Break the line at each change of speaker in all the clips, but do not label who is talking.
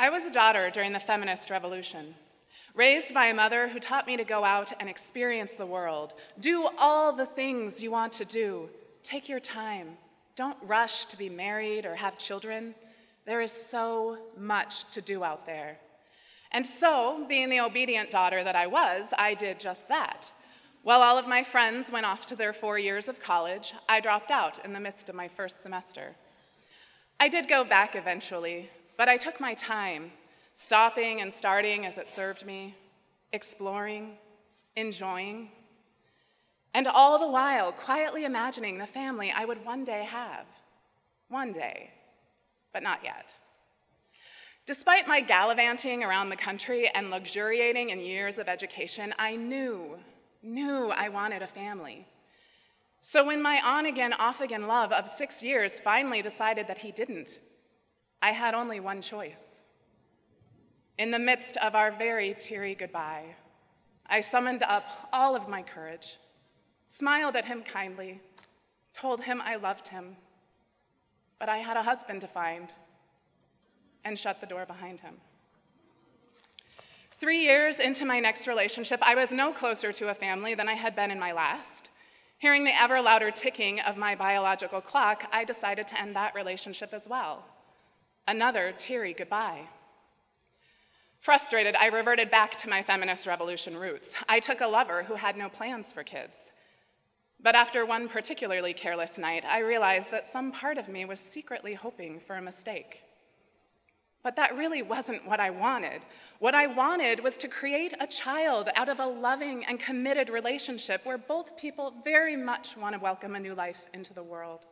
I was a daughter during the feminist revolution, raised by a mother who taught me to go out and experience the world. Do all the things you want to do. Take your time. Don't rush to be married or have children. There is so much to do out there. And so, being the obedient daughter that I was, I did just that. While all of my friends went off to their 4 years of college, I dropped out in the midst of my first semester. I did go back eventually, but I took my time, stopping and starting as it served me, exploring, enjoying, and all the while quietly imagining the family I would one day have. One day, but not yet. Despite my gallivanting around the country and luxuriating in years of education, I knew I wanted a family. So when my on-again, off-again love of 6 years finally decided that he didn't, I had only one choice. In the midst of our very teary goodbye, I summoned up all of my courage, smiled at him kindly, told him I loved him, but I had a husband to find, and shut the door behind him. 3 years into my next relationship, I was no closer to a family than I had been in my last. Hearing the ever louder ticking of my biological clock, I decided to end that relationship as well. Another teary goodbye. Frustrated, I reverted back to my feminist revolution roots. I took a lover who had no plans for kids. But after one particularly careless night, I realized that some part of me was secretly hoping for a mistake. But that really wasn't what I wanted. What I wanted was to create a child out of a loving and committed relationship where both people very much want to welcome a new life into the world.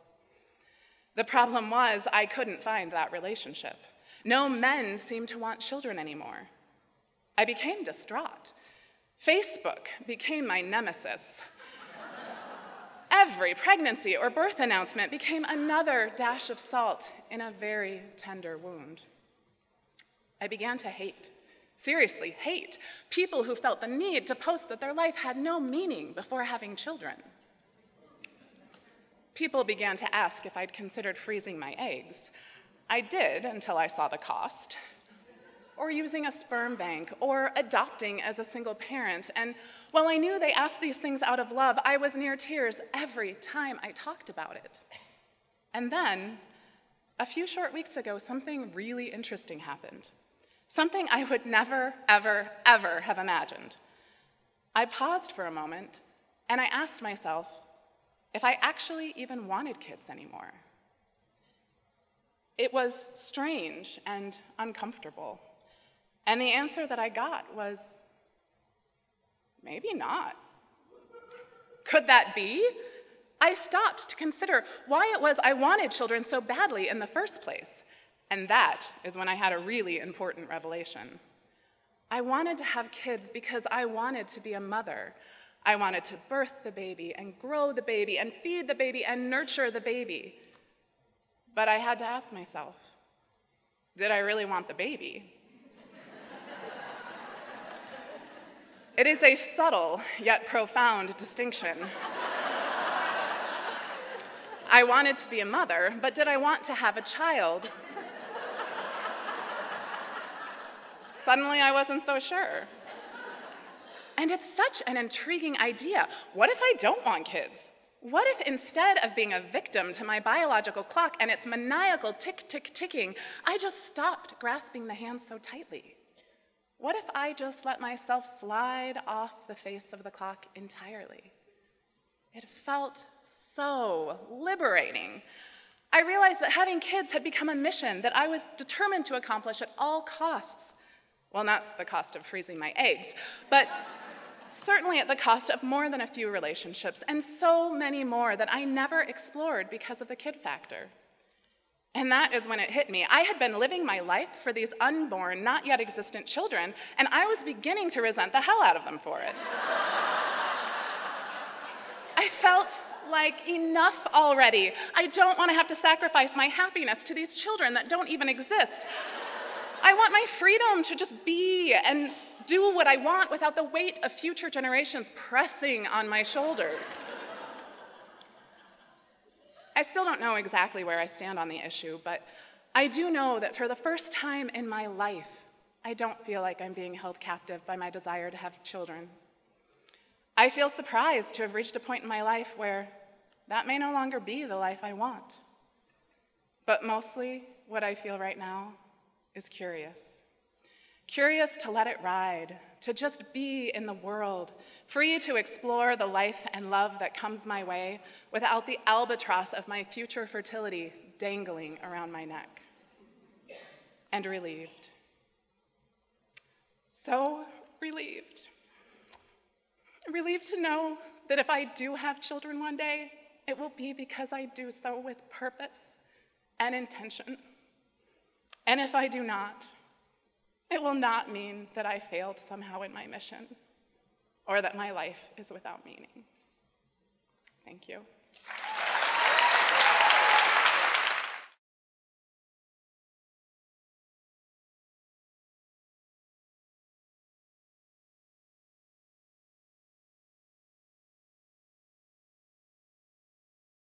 The problem was I couldn't find that relationship. No men seemed to want children anymore. I became distraught. Facebook became my nemesis. Every pregnancy or birth announcement became another dash of salt in a very tender wound. I began to hate, seriously hate, people who felt the need to post that their life had no meaning before having children. People began to ask if I'd considered freezing my eggs. I did until I saw the cost. Or using a sperm bank, or adopting as a single parent. And while I knew they asked these things out of love, I was near tears every time I talked about it. And then, a few short weeks ago, something really interesting happened. Something I would never, ever, ever have imagined. I paused for a moment, and I asked myself if I actually even wanted kids anymore. It was strange and uncomfortable. And the answer that I got was, maybe not. Could that be? I stopped to consider why it was I wanted children so badly in the first place. And that is when I had a really important revelation. I wanted to have kids because I wanted to be a mother. I wanted to birth the baby and grow the baby and feed the baby and nurture the baby. But I had to ask myself, did I really want the baby? It is a subtle yet profound distinction. I wanted to be a mother, but did I want to have a child? Suddenly I wasn't so sure. And it's such an intriguing idea. What if I don't want kids? What if instead of being a victim to my biological clock and its maniacal tick-tick-ticking, I just stopped grasping the hand so tightly? What if I just let myself slide off the face of the clock entirely? It felt so liberating. I realized that having kids had become a mission that I was determined to accomplish at all costs. Well, not the cost of freezing my eggs, but certainly at the cost of more than a few relationships, and so many more that I never explored because of the kid factor. And that is when it hit me. I had been living my life for these unborn, not yet existent children, and I was beginning to resent the hell out of them for it. I felt like, enough already. I don't want to have to sacrifice my happiness to these children that don't even exist. I want my freedom to just be and do what I want without the weight of future generations pressing on my shoulders. I still don't know exactly where I stand on the issue, but I do know that for the first time in my life, I don't feel like I'm being held captive by my desire to have children. I feel surprised to have reached a point in my life where that may no longer be the life I want. But mostly, what I feel right now is curious. Curious to let it ride, to just be in the world, free to explore the life and love that comes my way without the albatross of my future fertility dangling around my neck. And relieved. So relieved. Relieved to know that if I do have children one day, it will be because I do so with purpose and intention. And if I do not, it will not mean that I failed somehow in my mission or that my life is without meaning. Thank you.